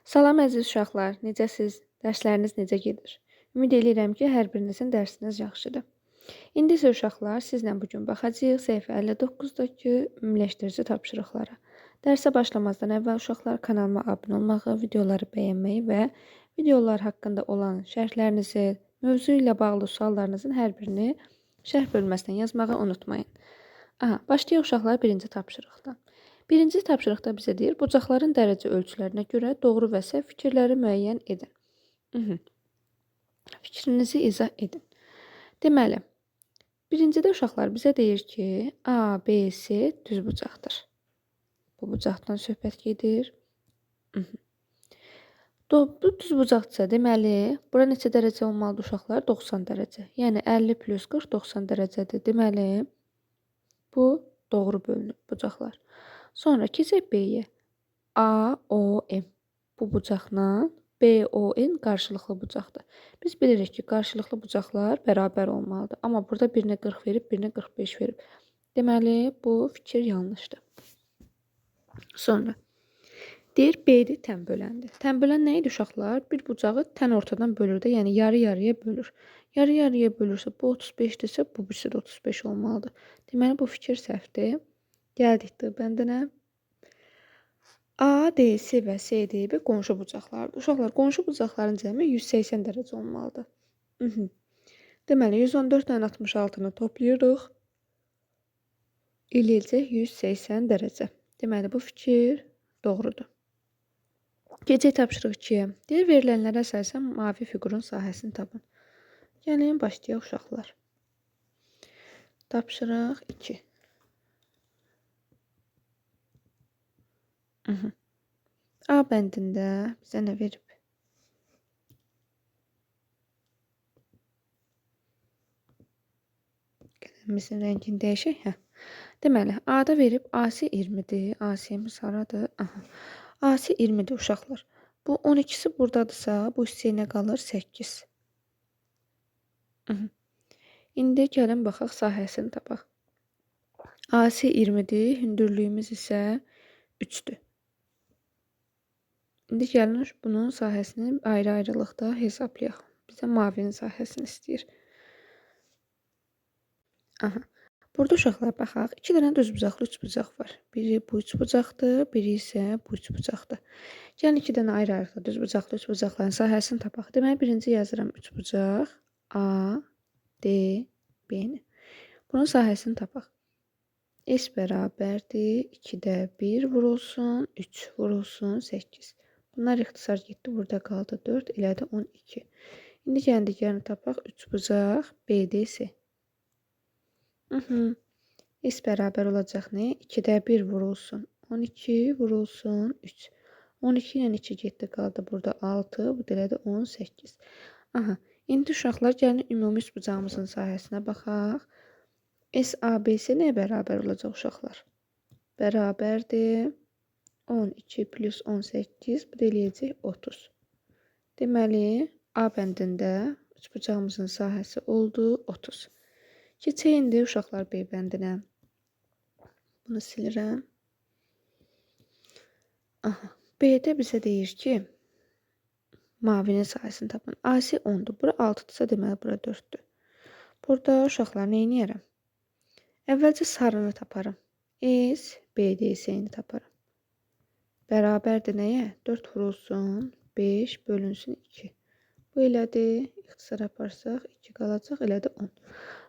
Salam əziz uşaqlar, necəsiz? Dərsləriniz necə gedir? Ümid edirəm ki, hər birinizin dərsiniz yaxşıdır. İndi isə uşaqlar, sizlə bu gün baxacağıq səhifə 59-dakı ümumiləşdirici tapşırıqlara. Dərsə başlamazdan əvvəl uşaqlar kanalıma abunə olmağı, videoları bəyənməyi və videolar haqqında olan şərhlərinizi, mövzu ilə bağlı suallarınızın hər birini şərh bölməsindən yazmağı unutmayın. Başlayaq uşaqlar birinci tapşırıqdan. Birinci tapşırıqda bizə deyir, bucaqların dərəcə ölçülərinə görə doğru və səhv fikirləri müəyyən edin. Fikrinizi izah edin. Deməli, birincidə uşaqlar bizə deyir ki, A, B, C düz bucaqdır. Bu bucaqdan söhbət gedir. Bu düz bucaqdırsa, deməli, bura neçə dərəcə olmalıdır uşaqlar? 90 dərəcə. Yəni 50 plus 40 90 dərəcədir. Deməli, bu doğru bölünüb bucaqlar. Sonra keçək B-yə. A, O, M. Bu bucaqla B, O, N qarşılıqlı bucaqdır. Biz bilirik ki, qarşılıqlı bucaqlar bərabər olmalıdır. Amma burada birinə 40 verib, birinə 45 verib. Deməli, bu fikir yanlışdır. Sonra deyir, B-dir tən böləndir. Tən bölən nə idi uşaqlar? Bir bucağı tən ortadan bölür də, yəni yarı-yarıya bölür. Yarı-yarıya bölürsə, bu 35-dirsə, bu birisi də 35 olmalıdır. Deməli, bu fikir səhvdir. Gəldik D bəndinə. A, D, C və C, D, B qonşu bucaqlardır. Uşaqlar, qonşu bucaqların cəmi 180 dərəcə olmalıdır. Deməli, 114 ilə 66-nı toplayırıq. Eləyəcək 180 dərəcə. Deməli, bu fikir doğrudur. Keçək tapşırıq 2-yə. Deyir, verilənlərə əsasən mavi fiqurun sahəsini tapın. Gəlin, başlayaq uşaqlar. Tapşırıq 2. A bəndində bizə nə verib? Qələmimizin rəngini dəyişək. Deməli, A-da verib AC 20-dir. AC-miz haradır? AC 20-dir uşaqlar. Bu 12-si buradadırsa, bu hissəyə nə qalır? 8. İndi gəlin baxaq sahəsini tapaq. AC 20-dir, hündürlüyümüz isə 3-dür. İndi gəlin bunun sahəsini ayrı-ayrılıqda hesablayaq. Bizə mavinin sahəsini istəyir. Burada uşaqlar baxaq. 2 dənə düz bucaqlı 3 bucaq var. Biri bu 3 bucaqdır, biri isə bu 3 bucaqdır. Gəlin 2 dənə ayrı-ayrılıqda düz bucaqlı 3 bucaqların sahəsini tapaq. Deməli, birinci yazıram 3 bucaq. A, D, B-ni. Bunun sahəsini tapaq. S bərabərdir. 2-də 1 vurulsun, 3 vurulsun, 8. Bunlar ixtisar getdi. Burada qaldı 4, elədi 12. İndi gəlin digərini tapaq. 3 bucaq, B, D, C. S bərabər olacaq nə? 2-də 1 vurulsun, 12 vurulsun, 3. 12 ilə 2 getdi, qaldı burada 6, bu da elədi 18. İndi uşaqlar gəlin ümumi üç bucağımızın sahəsinə baxaq. S-A-B-S nəyə bərabər olacaq uşaqlar? Bərabərdir 12 plus 18, bu da eləyəcək 30. Deməli, A bəndində üç bucağımızın sahəsi oldu 30. Keçək indi uşaqlar B bəndinə. Bunu silirəm. B-də bizə deyir ki, mavinin sahəsini tapın. AC 10-dur. Bura 6-dırsa, deməli, bura 4-dür. Burada uşaqlar nə edirəm? Əvvəlcə sarını taparım. S, B, D, S-ni taparım. Bərabərdir nəyə? 4 vurulsun, 5 bölünsün 2. Bu elədi, ixtisar aparsaq 2 qalacaq, elədi 10.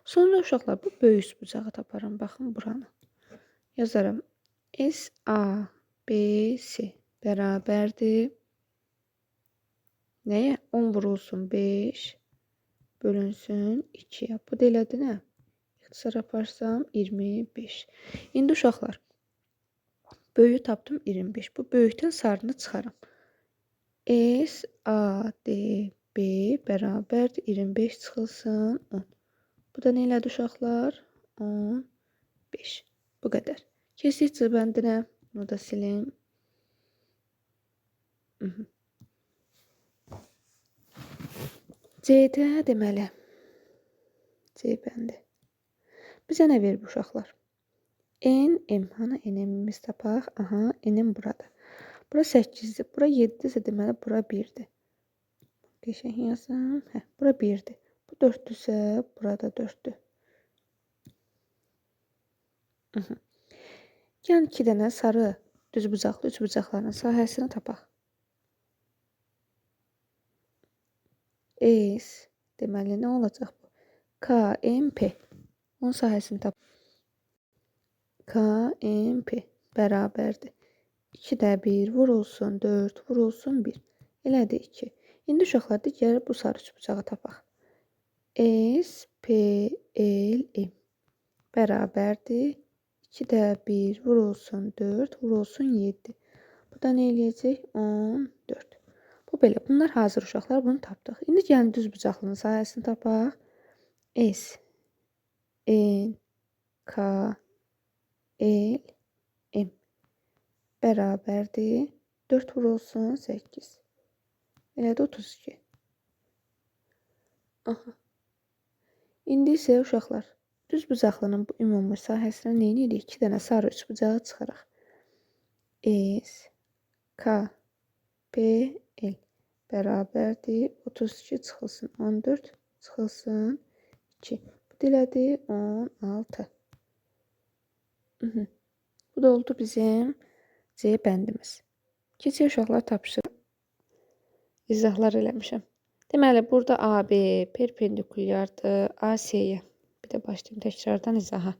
Sonra uşaqlar bu böyük bucağı taparım. Baxın buranı. Yazaram. S, A, B, C bərabərdir. Nəyə? 10 vurulsun 5 bölünsün 2. Bu da elədi nə? İxtisar aparsam 25. İndi uşaqlar, böyüyü tapdım 25. Bu böyükdən sarını çıxarım. S, A, D, B bərabərdir 25 çıxılsın 10. Bu da nə elədi uşaqlar? 15. Bu qədər. Keçdik C bəndinə. Bunu da silim. C-də deməli. C bəndi. Bizə nə verir bu uşaqlar? N, M. Hanı N-imiz tapaq? N-im burada. Bura 8-dir. Bura 7-dirsə deməli bura 1-dir. Qəşəng yazım. Bura 1-dir. Bu 4-dürsə burada 4-dür. Gəlin 2 dənə sarı düzbucaqlı üçbucaqların sahəsini tapaq. S deməli nə olacaq bu? KMP. Onun sahəsini tapaq. KMP bərabərdir. 2-də 1 vurulsun 4 vurulsun 1. Elədi 2. İndi uşaqlar digər bu sarı üçbucağı tapaq. SPLM bərabərdir. 2-də 1 vurulsun 4 vurulsun 7. Bu da nə eləyəcək? 14. Bu belə. Bunlar hazır uşaqlar. Bunu tapdıq. İndi gəlin düzbucaqlının sahəsini tapaq. S, N, K, L, M bərabərdir. 4 vurulsun 8. Elədi 32. İndi isə uşaqlar düzbucaqlının bu ümumi sahəsinə nə edirik? 2 dənə sarı üçbucağı çıxaraq. S, K, P, L bərabərdir. 32 çıxılsın 14 çıxılsın 2. Bu delədi 16. Bu da oldu bizim C bəndimiz. Keçək uşaqlar tapışır. İzahlar eləmişəm. Deməli, burada AB perpendikulyardır AC-yə. Bir də başlayayım təkrardan izaha.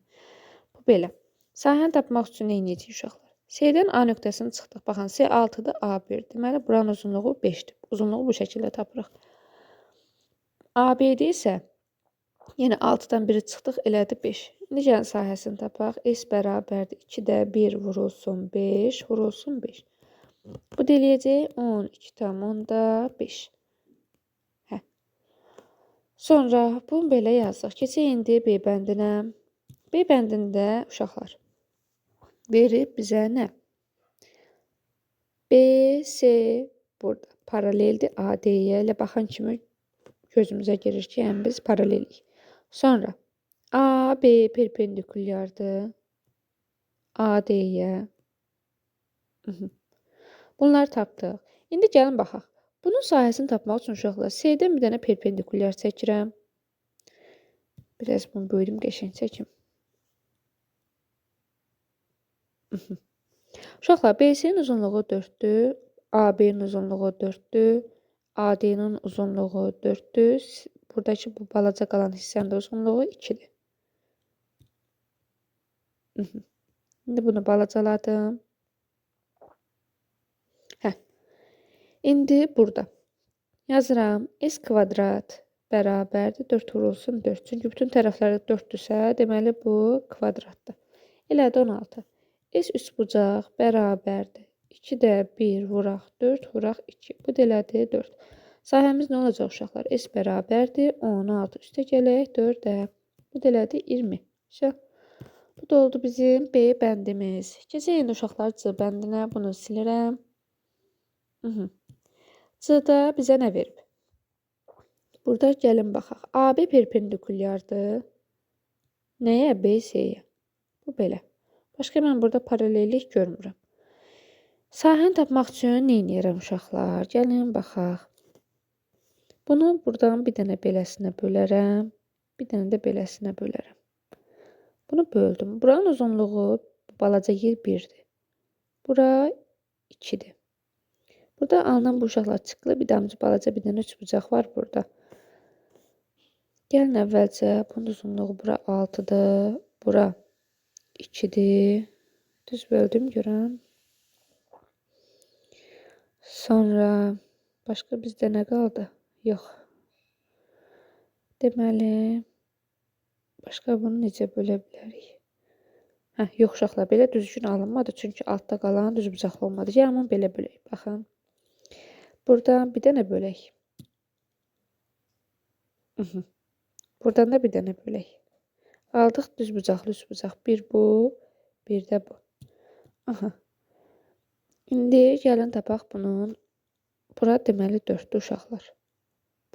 Bu belə. Sahəni tapmaq üçün nə edəcəyik uşaqlar? C-dən A nöqtəsini çıxdıq. Baxın, C 6-dır, A 1. Deməli, buranın uzunluğu 5-dir. Uzunluğu bu şəkildə tapırıq. AB-də isə yenə 6-dan 1-i çıxdıq, elədi 5. İndi gəlin sahəsini tapaq. S bərabərdir. 2-də 1 vurulsun 5, vurulsun 5. Bu da eləyəcək 12,5. Sonra bunu belə yazdıq. Keçək indi B bəndinə. B bəndində uşaqlar verib bizə nə? BC burada paraleldir AD-yə. Elə baxan kimi gözümüzə girir ki, yəni biz paralelik. Sonra AB perpendikulyardır AD-yə. Bunları tapdıq. İndi gəlin baxaq. Bunun sahəsini tapmaq üçün uşaqlar C-dən bir dənə perpendikulyar çəkirəm. Biraz bunu böyüdüm, qəşəng çəkim. Uşaqlar, BC-nin uzunluğu 4-dür, AB-nin uzunluğu 4-dür, AD-nin uzunluğu 4-dür. Buradakı bu balaca qalan hissənin də uzunluğu 2-dir. İndi bunu balacaladım. İndi burada yazıram. S kvadrat bərabərdir 4 vurulsun 4. Çünki bütün tərəfləri 4-dürsə, deməli bu kvadratdır. Elədi 16. S üçbucaq bərabərdir. 2-də 1 vuraq 4 vuraq 2. Bu da elədi 4. Sahəmiz nə olacaq uşaqlar? S bərabərdir 16. Üstə gələk 4-ə. Bu da elədi 20. Bu da oldu bizim B bəndimiz. Keçək indi uşaqlar C bəndinə. Bunu silirəm. C-də bizə nə verib? Burada gəlin baxaq. AB perpendikulyardır. Nəyə? BC-yə. Bu belə. Başqa mən burada paralellik görmürəm. Sahəni tapmaq üçün nə edirəm uşaqlar? Gəlin baxaq. Bunu buradan bir dənə beləsinə bölərəm. Bir dənə də beləsinə bölərəm. Bunu böldüm. Buranın uzunluğu balaca yer 1-dir. Bura 2-dir. Burada alınan bu uşaqlar çıxılı bir damcı balaca bir dənə üçbucaq var burada. Gəlin əvvəlcə bunun uzunluğu bura 6-dır. Bura 2-dir. Düz böldüm görəm. Sonra başqa bizdə nə qaldı? Yox. Deməli başqa bunu necə bölə bilərik? Yox uşaqlar, belə düzgün alınmadı. Çünki altda qalan düzbucaqlı olmadı. Yəni bunu belə bölək. Baxın. Buradan bir dənə bölək. Buradan da bir dənə bölək. Aldıq düzbucaqlı üçbucaq. Bir bu, bir də bu. İndi gəlin tapaq bunun. Bura deməli 4-dür uşaqlar.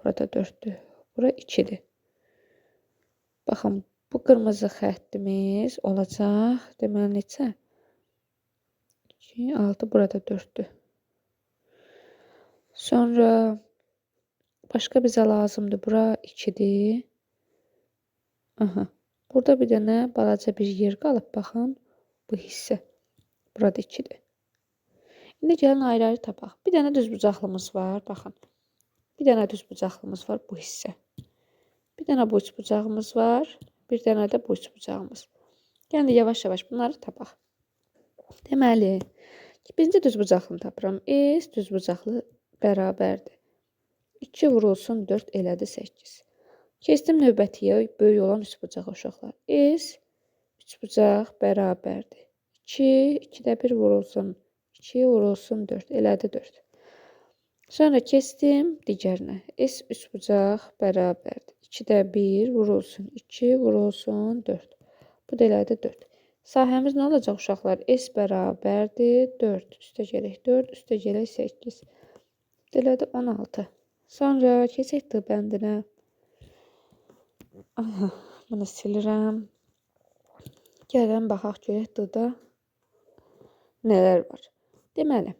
Burada 4-dür. Bura 2-dir. Baxın, bu qırmızı xəttimiz olacaq. Deməli neçə? 2, 6, burada 4-dür. Sonra başqa bizə lazımdır. Bura 2-dir. Aha. Burada bir dənə balaca bir yer qalıb. Baxın. Bu hissə. Burada 2-dir. İndi gəlin ayrı-ayrı tapaq. Bir dənə düzbucaqlımız var. Baxın. Bir dənə düzbucaqlımız var. Bu hissə. Bir dənə bu üçbucağımız var. Bir dənə də bu üçbucağımız. Yəni yavaş-yavaş bunları tapaq. Deməli, birinci düzbucaqlını tapıram. S düzbucaqlı bərabərdir. 2 vurulsun 4 elədi 8. Keçdim növbətiyə böyük olan üçbucağa uşaqlar. S üçbucaq bərabərdir. 2, 2-də 1 vurulsun 2 vurulsun 4 elədi 4. Sonra keçdim digərinə. S üçbucaq bərabərdir. 2-də 1 vurulsun 2 vurulsun 4. Bu da elədi 4. Sahəmiz nə olacaq uşaqlar? S bərabərdir 4. Üstə gələk 4, üstə gələk 8. Bu da elədi 16. Sonra keçək D bəndinə. Aha, bunu silirəm. Gəlin baxaq görək D-da nələr var. Deməli,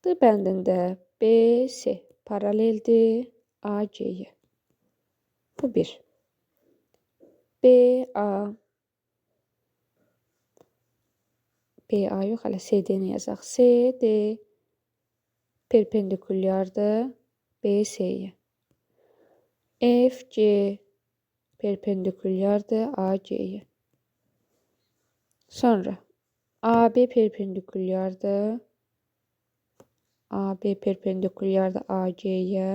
D bəndində BC paraleldir AG-yə. Bu 1. BA yox, hələ CD-ni yazaq. CD perpendikulyardır BC-yə. FG perpendikulyardır AG-yə. Sonra AB perpendikulyardır AG-yə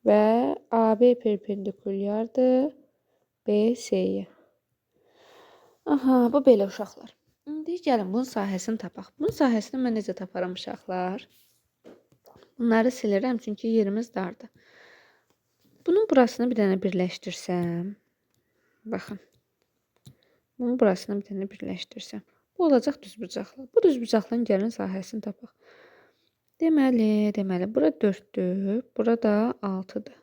və AB perpendikulyardır BC-yə. Aha, bu belə uşaqlar. İndi gəlin bunun sahəsini tapaq. Bunun sahəsini mən necə taparam uşaqlar? Bunları silirəm çünki yerimiz dardır. Bunun burasını bir dənə birləşdirsəm. Baxın. Bunun burasını bir dənə birləşdirsəm. Bu olacaq düzbucaqlı. Bu düzbucaqlının gəlin sahəsini tapaq. Deməli, bura 4-dür, burada 6-dır.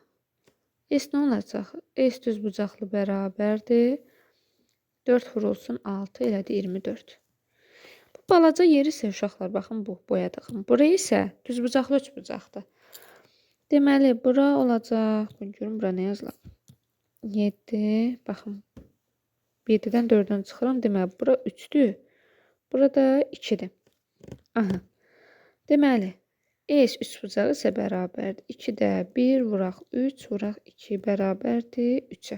S nə olacaq? S düzbucaqlı bərabərdir. 4 vurulsun 6 elədi 24. Bu balaca yeri isə uşaqlar, baxın bu boyadığım. Bura isə düzbucaqlı üçbucaqdır. Deməli, bura olacaq. Görün bura nə yazılıb? 7. Baxın. 7-dən 4-dən çıxıram. Deməli, bura 3-dür. Burada 2-dir. Aha. Deməli, S üçbucağı isə bərabərdir. 2-də 1 vuraq 3 vuraq 2 bərabərdir 3-ə.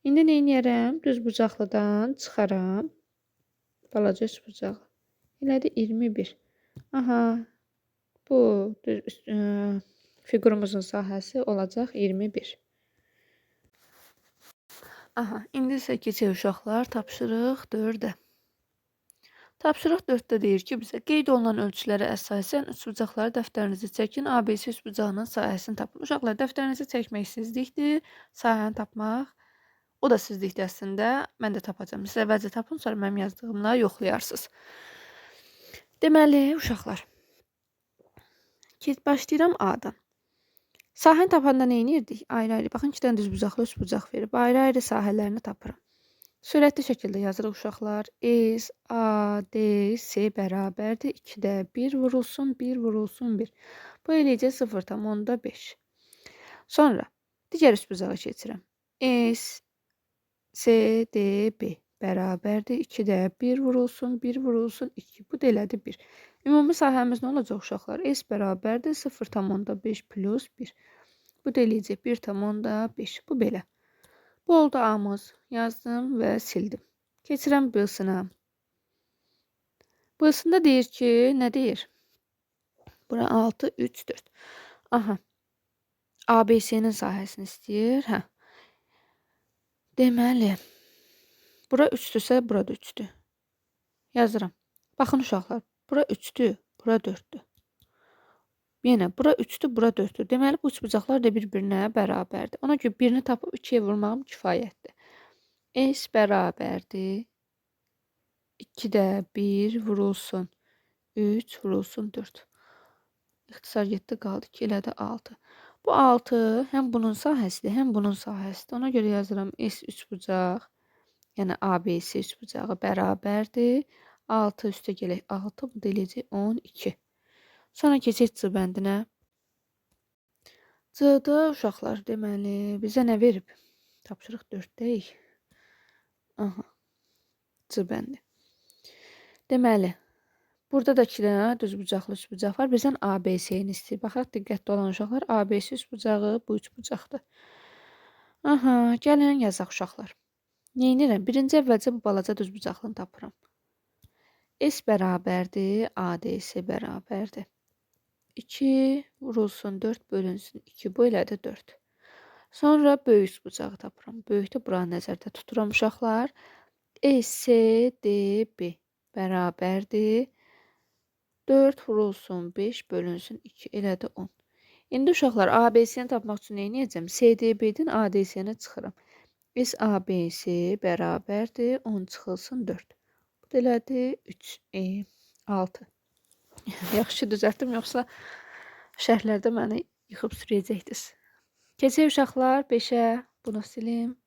İndi nə edərəm? Düzbucaqlıdan çıxaram. Balaca üçbucağı. Elədi 21. Aha. Bu fiqurumuzun sahəsi olacaq 21. Aha. İndi isə keçək uşaqlar. Tapşırıq 4-də. Tapşırıq 4-də deyir ki, bizə qeyd olunan ölçülərə əsasən üçbucaqları dəftərinizi çəkin. ABC üçbucağının sahəsini tapın. Uşaqlar, dəftərinizi çəkmək sizlikdir. Sahəni tapmaq o da sizlikdir əslində. Mən də tapacağım. Siz əvvəlcə tapın, sonra mənim yazdığımla yoxlayarsınız. Deməli, uşaqlar. Başlayıram A-dan. Sahəni tapanda nə edirdik? Ayrı-ayrı. Baxın, 2 dənə düzbucaqlı üçbucaq verib. Ayrı-ayrı sahələrini tapıram. Sürətli şəkildə yazırıq uşaqlar. S, A, D, S bərabərdir. 2-də 1 vurulsun, 1 vurulsun 1. Bu eləyəcək 0,5. Sonra digər üçbucağa keçirəm. S, C, D, B bərabərdir. 2-də 1 vurulsun, 1 vurulsun 2. Bu da elədi 1. Ümumi sahəmiz nə olacaq uşaqlar? S bərabərdir 0,5 plus 1. Bu da eləyəcək 1,5. Bu belə. Bu oldu A-mız. Yazdım və sildim. Keçirəm B-sına. B-sında deyir ki, nə deyir? Bura 6, 3, 4. Aha. ABC-nin sahəsini istəyir. Hə. Deməli, bura 3-dürsə, bura da 3-dür. Yazıram. Baxın uşaqlar, bura 3-dür, bura 4-dür. Yenə, bura 3-dür, bura 4-dür. Deməli, bu üçbucaqlar da bir-birinə bərabərdir. Ona görə birini tapıb 2-yə vurmağım kifayətdir. S bərabərdir. 2-də 1 vurulsun, 3 vurulsun 4. İxtisar getdi, qaldı 2, elədi 6. Bu 6 həm bunun sahəsidir, həm bunun sahəsidir. Ona görə yazıram S üçbucaq, yəni ABC üçbucağı bərabərdir. 6 üstə gələk 6, bu da eləyəcək 12. Sonra keçək C bəndinə. C-də uşaqlar deməli bizə nə verib? Tapşırıq 4-deyik. Aha, C bəndi. Deməli, burada da 2 dənə düzbucaqlı üçbucaq var. Bizdən ABC-ni istəyir. Baxaq, diqqətli olan uşaqlar, ABC üçbucağı bu üçbucaqdır. Aha, gəlin yazaq uşaqlar. Neynirəm? Birinci əvvəlcə bu balaca düzbucaqlını tapıram. S bərabərdir, ADS bərabərdir. 2 vurulsun 4 bölünsün 2. Bu elədi 4. Sonra böyük üçbucağı tapıram. Böyükdə buranı nəzərdə tuturam uşaqlar. SDB bərabərdir. 4 vurulsun 5 bölünsün 2 elədi 10. İndi uşaqlar ABC-ni tapmaq üçün nə edəcəm? SDB-dən ADS-nə çıxıram. SABS bərabərdir 10 çıxılsın 4. Bu da elədi 3, 6. Yaxşı düzəltdim, yoxsa şərhlərdə məni yıxıb sürəyəcəkdiniz. Keçək uşaqlar 5-ə. Bunu silim.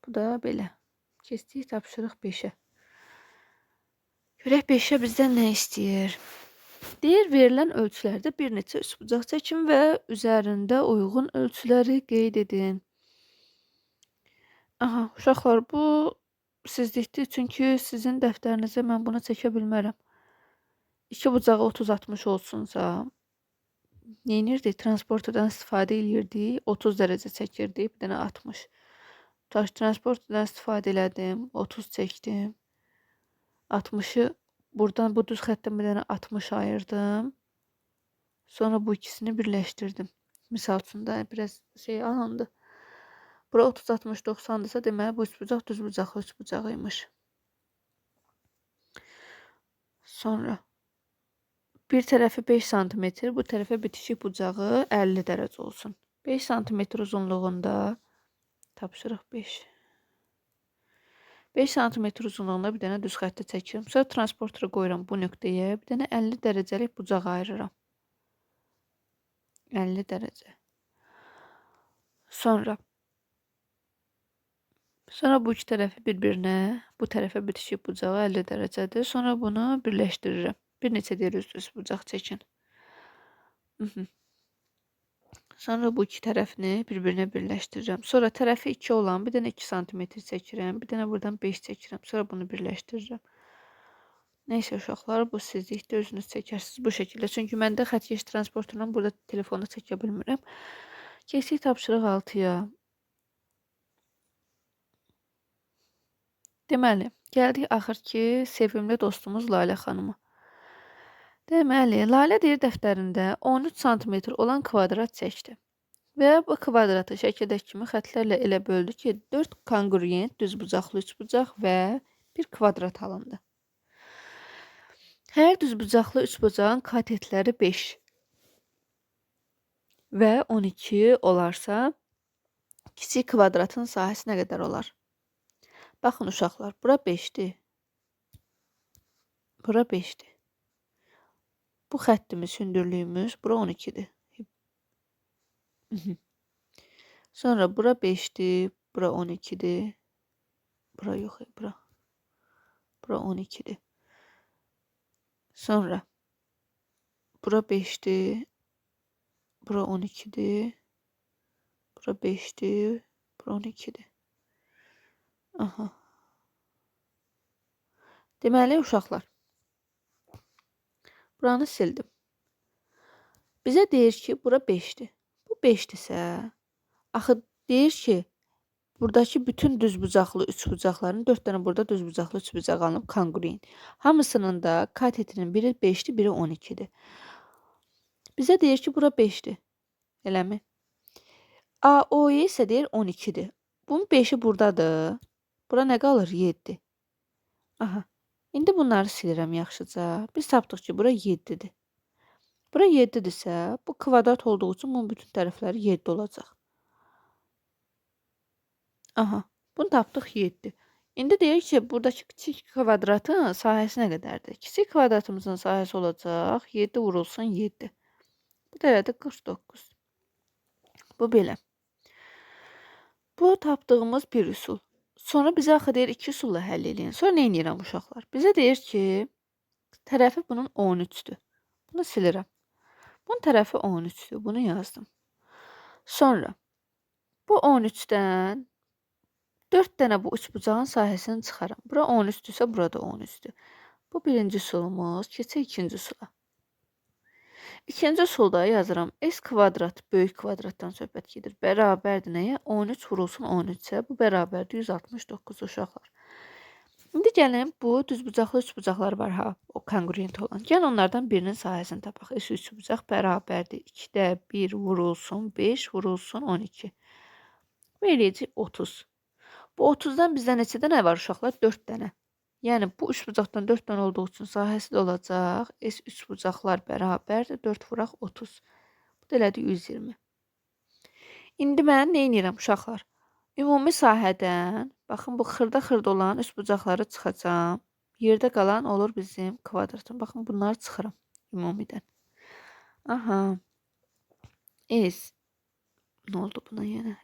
Bu da belə. Keçdik tapşırıq 5-ə. Görək 5-ə bizdən nə istəyir? Deyir, verilən ölçülərdə bir neçə üçbucaq çəkin və üzərində uyğun ölçüləri qeyd edin. Aha, uşaqlar, bu sizlikdir, çünki sizin dəftərinizə mən bunu çəkə bilmərəm. 2 bucağı 30-60 olsunsa, neynirdik? Transporterdən istifadə edirdik, 30 dərəcə çəkirdik, bir dənə 60. Transporterdən istifadə elədim, 30 çəkdim. 60'ı buradan bu düz xətdən bir dənə 60 ayırdım. Sonra bu ikisini birləşdirdim. Misal üçün də biraz şey alındı. Bura 30, 60, 90'dırsa deməli bu üçbucaq düzbucaqlı üçbucağıymış. Sonra bir tərəfi 5 cm, bu tərəfə bitişik bucağı 50 dərəcə olsun. 5 cm uzunluğunda tapşırıq 5. 5 cm uzunluğunda bir dənə düz xətti çəkirim. Sonra transporteri qoyuram bu nöqtəyə. Bir dənə 50 dərəcəlik bucaq ayırıram. 50 dərəcə. Sonra bu iki tərəfi bir-birinə, bu tərəfə bitişik bucağı 50 dərəcədir. Sonra bunu birləşdirirəm. Bir neçə deyir üz bucaq çəkin. Sonra bu iki tərəfini bir-birinə birləşdirirəm. Sonra tərəfi 2 olan bir dənə 2 cm çəkirəm. Bir dənə buradan 5 çəkirəm. Sonra bunu birləşdirirəm. Neysə uşaqlar, bu sizlikdə özünüz çəkərsiniz bu şəkildə. Çünki məndə xəttkeş transportundan burada telefonda çəkə bilmirəm. Keçdik tapşırıq 6-ya. Deməli, gəldik axırki sevimli dostumuz Lalə xanıma. Deməli, Lalə deyir dəftərində 13 cm olan kvadrat çəkdi. Və bu kvadratı şəkildəki kimi xətlərlə elə böldü ki, 4 kongruent düzbucaqlı üçbucaq və bir kvadrat alındı. Hər düzbucaqlı üçbucağın katetləri 5 və 12 olarsa, kiçik kvadratın sahəsi nə qədər olar? Baxın uşaqlar, bura 5'dir. Bura 5'dir. Bu xəttimiz, hündürlüyümüz, bura 12'dir. Sonra bura 5'dir, bura 12'dir. Bura yox, bura 12'dir. Sonra bura 5'dir, bura 12'dir. Bura 5'dir, bura 12'dir. Aha. Deməli uşaqlar, buranı sildim. Bizə deyir ki, bura 5'dir. Bu 5'dirsə, axı deyir ki, buradakı bütün düzbucaqlı üçbucaqların 4 dənə burada düzbucaqlı üçbucaq alınıb kongruent. Hamısının da katetinin biri 5'dir, biri 12'dir. Bizə deyir ki, bura 5'dir. Eləmi? AO'ya isə deyir 12'dir. Bunun 5'i buradadır. Bura nə qalır? 7. Aha. İndi bunları silirəm yaxşıca. Biz tapdıq ki, bura 7'dir. Bura 7'dirsə, bu kvadrat olduğu üçün bunun bütün tərəfləri 7 olacaq. Aha. Bunu tapdıq 7. İndi deyir ki, buradakı kiçik kvadratın sahəsi nə qədərdir? Kiçik kvadratımızın sahəsi olacaq 7 vurulsun 7. Bu da elədir 49. Bu belə. Bu tapdığımız bir üsul. Sonra bizə axı deyir 2 üsulla həll edin. Sonra nə edirəm uşaqlar? Bizə deyir ki, tərəfi bunun 13'dür. Bunu silirəm. Bunun tərəfi 13'dür. Bunu yazdım. Sonra bu 13-dən 4 dənə bu üçbucağın sahəsini çıxaram. Bura 13-dürsə, burada 13-dür. Bu birinci sulumuz. Keçək ikinci sula. İkinci sulda yazıram. S kvadrat böyük kvadratdan söhbət gedir. Bərabərdir nəyə? 13 vurulsun 13-ə. Bu bərabərdir 169 uşaqlar. İndi gəlin bu düzbucaqlı üçbucaqlar var ha, o kongruent olan. Gəl onlardan birinin sahəsini tapaq. S üçbucaq bərabərdir 2-də 1 vurulsun 5 vurulsun 12. Və eləyəcək 30. Bu 30-dan bizdə neçə dənə var uşaqlar? 4 dənə. Yəni bu üçbucaqdan 4 dənə olduğu üçün sahəsi də olacaq. S üçbucaqlar bərabərdir 4 vuraq 30. Bu da elədi 120. İndi mən nə edirəm uşaqlar? Ümumi sahədən, baxın bu xırda olan üçbucaqları çıxacam. Yerdə qalan olur bizim kvadratın. Baxın bunları çıxıram ümumidən. Aha. S. Nə oldu buna yenə?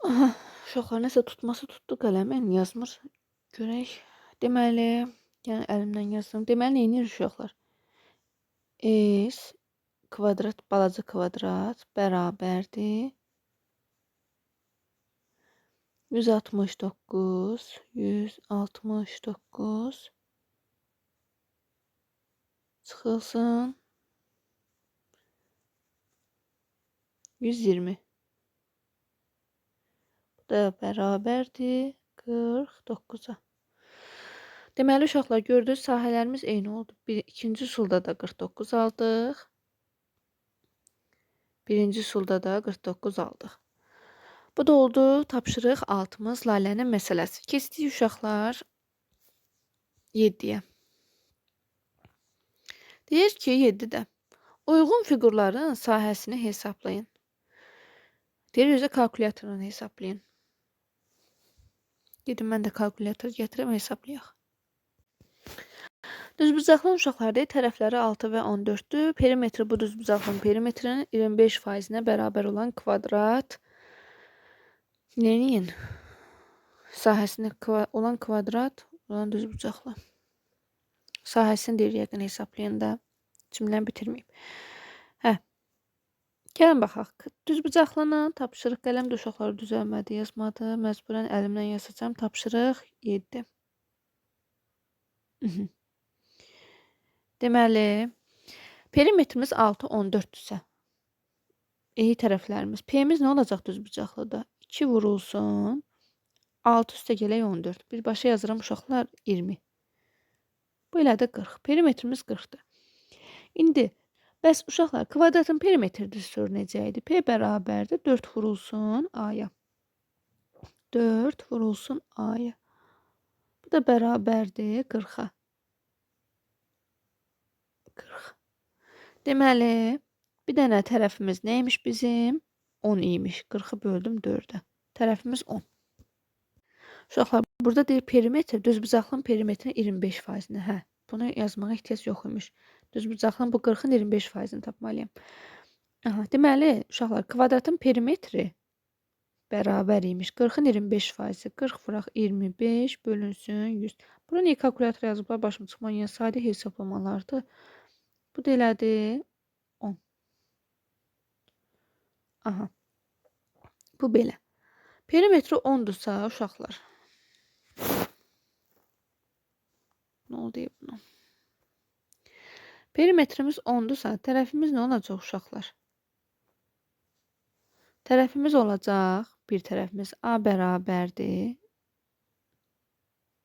Aha. Uşaqlar nəsə tutması tutdu qələmən yazmır. Görək. Deməli, yəni əlimdən yazdım. Deməli, nə edir uşaqlar? S kvadrat balaca kvadrat bərabərdir 169 çıxılsın 120. Bu da bərabərdir 49-a. Deməli uşaqlar gördünüz sahələrimiz eyni oldu. İkinci sulda da 49 aldıq. Birinci sulda da 49 aldıq. Bu da oldu tapşırıq 6-mız Lalənin məsələsi. Keçdik uşaqlar 7-yə. Deyir ki 7-də uyğun fiqurların sahəsini hesablayın. Deyir özə kalkulyatorla hesablayın. Gedim mən də kalkulyator gətirəm hesablayaq. Düzbucaqlı uşaqlar deyir tərəfləri 6 və 14-dür. Perimetri bu düzbucaqlının perimetrinin 25%-nə bərabər olan kvadrat. Neyin? Sahəsində olan kvadrat olan düzbucaqlı. Sahəsini deyir yəqin hesablayın da. Cümləni bitirməyib. Hə. Gəlin baxaq. Düzbucaqlının tapşırıq qələmdə uşaqlar düzəlmədi, yazmadı. Məcburən əlimdən yazacağım. Tapşırıq 7. Deməli, perimetrimiz 6, 14-dürsə. Tərəflərimiz. P-miz nə olacaq düzbucaqlıda? 2 vurulsun. 6 üstə gələk 14. Birbaşa yazıram uşaqlar 20. Bu elədi 40. Perimetrimiz 40-dır. İndi, bəs uşaqlar kvadratın perimetri düstur necə idi? P bərabərdir 4 vurulsun A-ya. 4 vurulsun A-ya. Bu da bərabərdir 40-a. 40. Deməli, bir dənə tərəfimiz neymiş bizim? 10 imiş. 40-ı böldüm 4-ə. Tərəfimiz 10. Uşaqlar, burada deyir perimetr, düzbucaqlının perimetrin 25%-ni. Hə, bunu yazmağa ehtiyac yox imiş. Düzbucaqlının bu 40-ın 25%-ni tapmalıyım. Aha, deməli, uşaqlar, kvadratın perimetri bərabər imiş. 40-ın 25%-i. 40 vuraq 25 bölünsün 100. Bura niyə kalkulyator yazıblar? Başım çıxma, yəni sadə hesablamalardır. Bu da elədi 10. Aha. Bu belə. Perimetri 10-dursa uşaqlar. Nə oldu buna? Perimetrimiz 10-dursa tərəfimiz nə olacaq uşaqlar? Tərəfimiz olacaq, bir tərəfimiz A bərabərdir.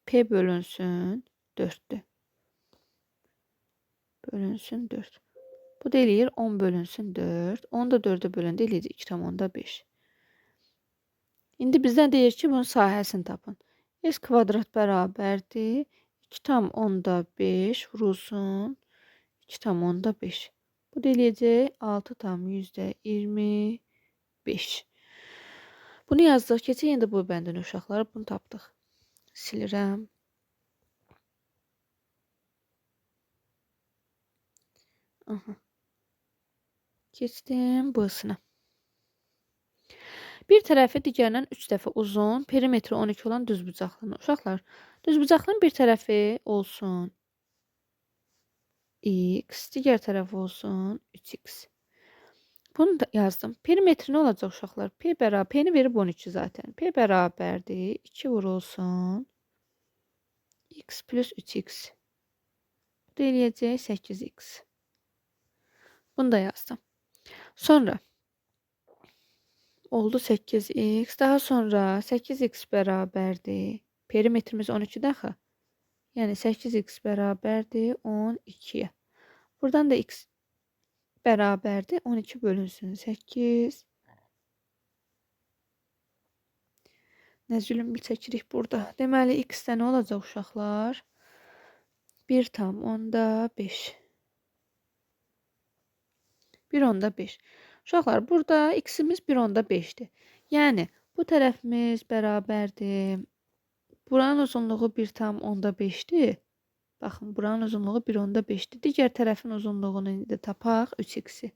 P bölünsün 4-dür. Bölünsün 4. Bu da eləyir 10 bölünsün 4. 10 da 4-ə böləndə eləyəcək 2,5. İndi bizdən deyir ki, bunun sahəsini tapın. S kvadrat bərabərdir. 2,5 vurulsun 2,5. Bu da eləyəcək 6,25. Bunu yazdıq. Keçək indi bu bəndin uşaqları. Bunu tapdıq. Silirəm. Aha. Keçdim bu-sına. Bir tərəfi digərindən 3 dəfə uzun, perimetri 12 olan düzbucaqlının. Uşaqlar, düzbucaqlının bir tərəfi olsun x, digər tərəfi olsun 3x. Bunu da yazdım. Perimetri nə olacaq uşaqlar? P-ni verib 12 zaten. P bərabərdir. 2 vurulsun. X plus 3x. Bu da eləyəcək 8x. Bunu da yazdım. Sonra oldu 8x. Daha sonra 8x bərabərdir. Perimetrimiz 12-də axı. Yəni 8x bərabərdir 12-yə. Buradan da x bərabərdir 12 bölünsün 8. Nə zülmü çəkirik burada. Deməli x-də nə olacaq uşaqlar? 1,5. 1,5. Uşaqlar, burada x-imiz 1,5'dir. Yəni bu tərəfimiz bərabərdir. Buranın uzunluğu 1,5'dir. Baxın, buranın uzunluğu 1,5'dir. Digər tərəfin uzunluğunu indi tapaq 3x-i.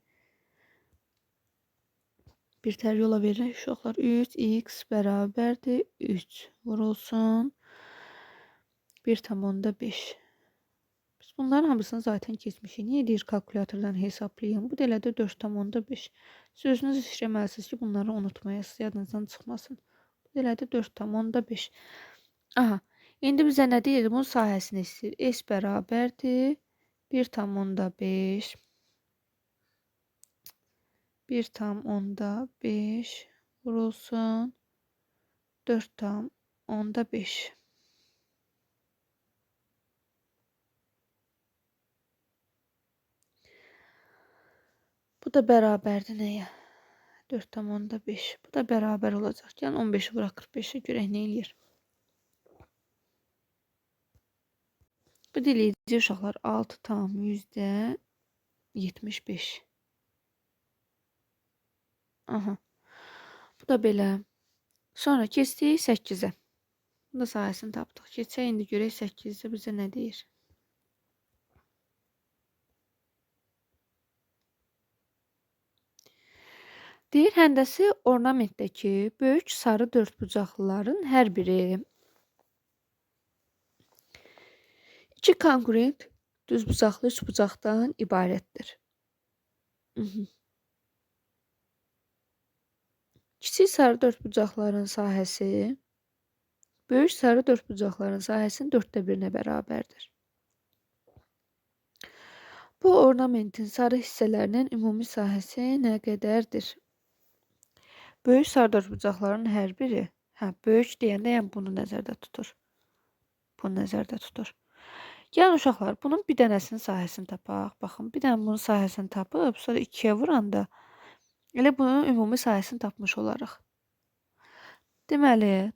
Bir tər yola veririk uşaqlar. 3x bərabərdir 3 vurulsun 1,5. Biz bunların hamısını zaten keçmişik. Niyə deyir kalkulyatordan hesablayın? Bu da elə də 4,5. Siz özünüz işləməlisiniz ki, bunları unutmayasınız, yadınızdan çıxmasın. Bu da elə də 4,5. Aha. İndi bizə nə deyir? Bunun sahəsini istəyir. S bərabərdir 1,5. 1,5 vurulsun 4,5. Bu da bərabərdir nəyə? 4,5. Bu da bərabər olacaq. Yəni 15'i bırakır 5'e görə nə eləyir? Bu da eləyəcək uşaqlar 6,75. Aha. Bu da belə. Sonra keçdik 8'ə. Bunu da sahəsini tapdıq. Keçək indi görək 8'də bizə nə deyir? Deyir, həndəsi ornamentdəki böyük sarı dördbucaqlıların hər biri iki konkurent düzbucaqlı üçbucaqdan ibarətdir. Kiçik sarı dördbucaqların sahəsi böyük sarı dördbucaqların sahəsinin 1/4-nə bərabərdir. Bu ornamentin sarı hissələrinin ümumi sahəsi nə qədərdir? Böyük sarı dördbucaqların hər biri, böyük deyəndə yəni bunu nəzərdə tutur. Bunu nəzərdə tutur. Yəni uşaqlar, bunun bir dənəsinin sahəsini tapaq. Baxın, bir dənə bunun sahəsini tapıb, sonra 2'yə vuranda elə bunun ümumi sahəsini tapmış olarıq. Deməli,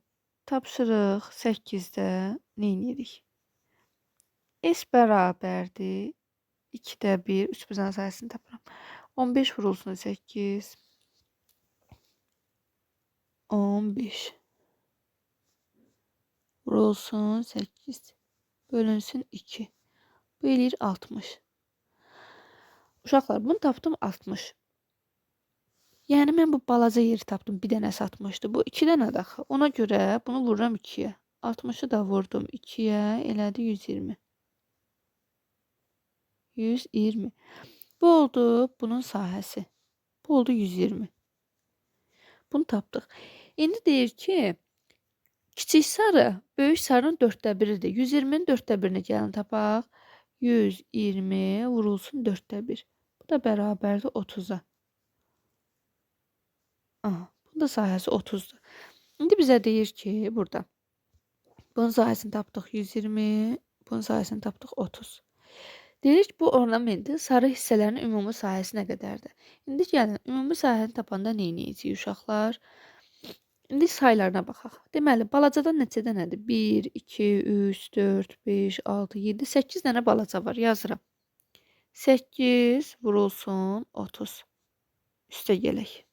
tapşırıq 8'də nə edirik? S bərabərdir 2'də 1, 3 bucağın sahəsini tapıram. 15 vurulsun 8. 15 vurulsun 8 bölünsün 2. Bu eləyir 60. Uşaqlar, bunu tapdım 60. Yəni mən bu balaca yeri tapdım. Bir dənə satmışdı. Bu 2 dənədir axı. Ona görə bunu vururam 2'yə. 60'ı da vurdum 2'yə. Elədi 120. 120. Bu oldu bunun sahəsi. Bu oldu 120. Bunu tapdıq. İndi deyir ki, kiçik sarı böyük sarının 1/4'idir. 120'nin 1/4'ini gəlin tapaq. 120 vurulsun 1/4. Bu da bərabərdir 30'a. Aha, bunun da sahəsi 30'dur. İndi bizə deyir ki, burada bunun sahəsini tapdıq 120, bunun sahəsini tapdıq 30. Deyir ki, bu ornamentin sarı hissələrinin ümumi sahəsi nə qədərdir? İndi gəlin, ümumi sahəni tapanda nə edəcəyik uşaqlar? İndi saylarına baxaq. Deməli, balacadan neçə dənədir? 1, 2, 3, 4, 5, 6, 7, 8 dənə balaca var. Yazıram. 8 vurulsun 30. Üstə gələk.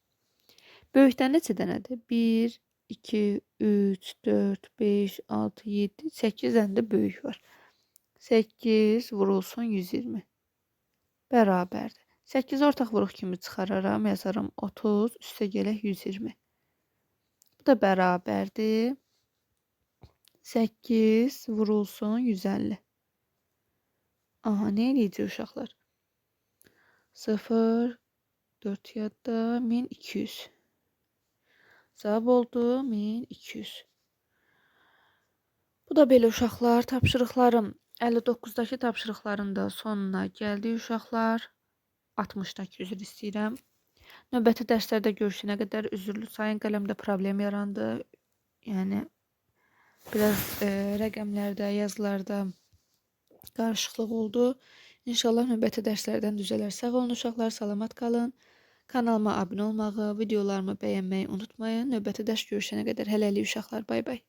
Böyükdən neçə dənədir? 1, 2, 3, 4, 5, 6, 7, 8 dənə də böyük var. 8 vurulsun 120. Bərabərdir. 8 ortaq vuruq kimi çıxararam, yazaram 30, üstə gələk 120. Bu da bərabərdir. 8 vurulsun 150. Aha, nə eləyəcək uşaqlar? 0, 4 yadda 1200. Cavab oldu 1200. Bu da belə uşaqlar. Tapşırıqlarım 59-dakı tapşırıqların da sonuna gəldik uşaqlar. 60-dakı üzr istəyirəm. Növbəti dərslərdə görüşənə qədər üzrlü sayın, qələmdə problem yarandı. Yəni biraz rəqəmlərdə, yazılarda qarışıqlıq oldu. İnşallah növbəti dərslərdən düzələr. Sağ olun uşaqlar, salamat qalın. Kanalıma abunə olmağı, videolarımı bəyənməyi unutmayın. Növbəti dərs görüşənə qədər hələlik uşaqlar, bay bay.